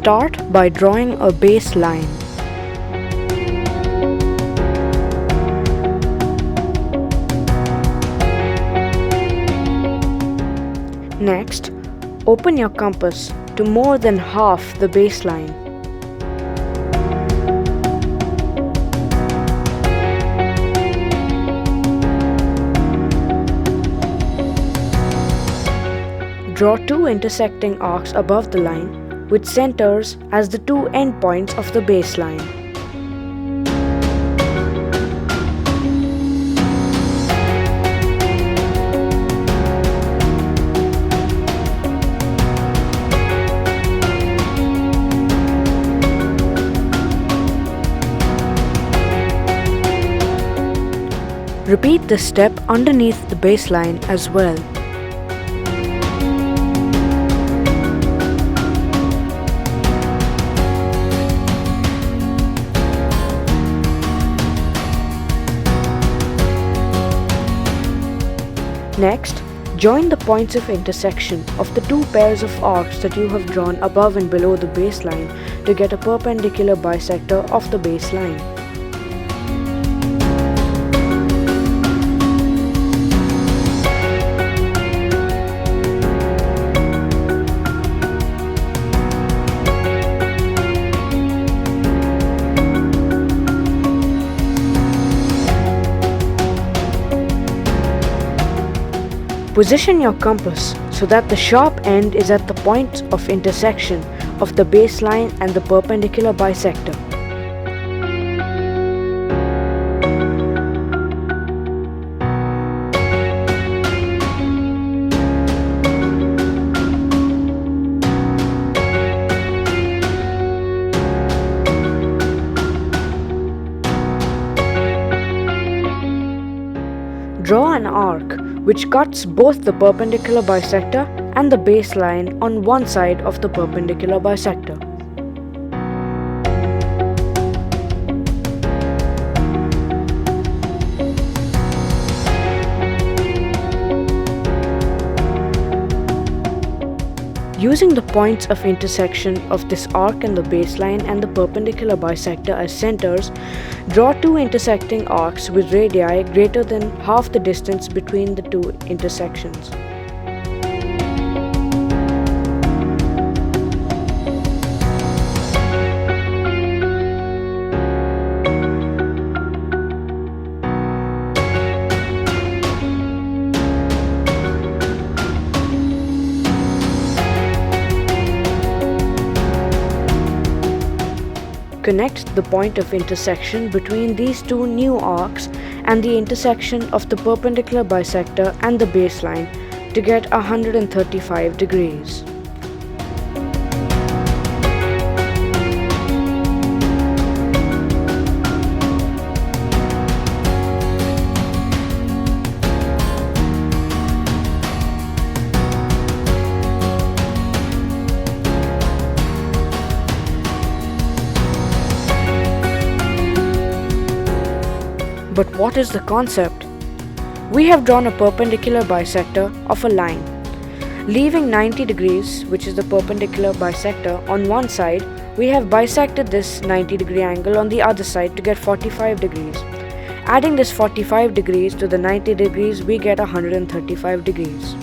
Start by drawing a baseline. Next, open your compass to more than half the baseline. Draw two intersecting arcs above the line with centers as the two endpoints of the baseline. Repeat this step underneath the baseline as well. Next, join the points of intersection of the two pairs of arcs that you have drawn above and below the baseline to get a perpendicular bisector of the baseline. Position your compass so that the sharp end is at the point of intersection of the baseline and the perpendicular bisector. Draw an arc which cuts both the perpendicular bisector and the baseline on one side of the perpendicular bisector. Using the points of intersection of this arc and the baseline and the perpendicular bisector as centers, draw two intersecting arcs with radii greater than half the distance between the two intersections. Connect the point of intersection between these two new arcs and the intersection of the perpendicular bisector and the baseline to get 135 degrees. But what is the concept? We have drawn a perpendicular bisector of a line. Leaving 90 degrees, which is the perpendicular bisector, on one side, we have bisected this 90-degree angle on the other side to get 45 degrees. Adding this 45 degrees to the 90 degrees, we get 135 degrees.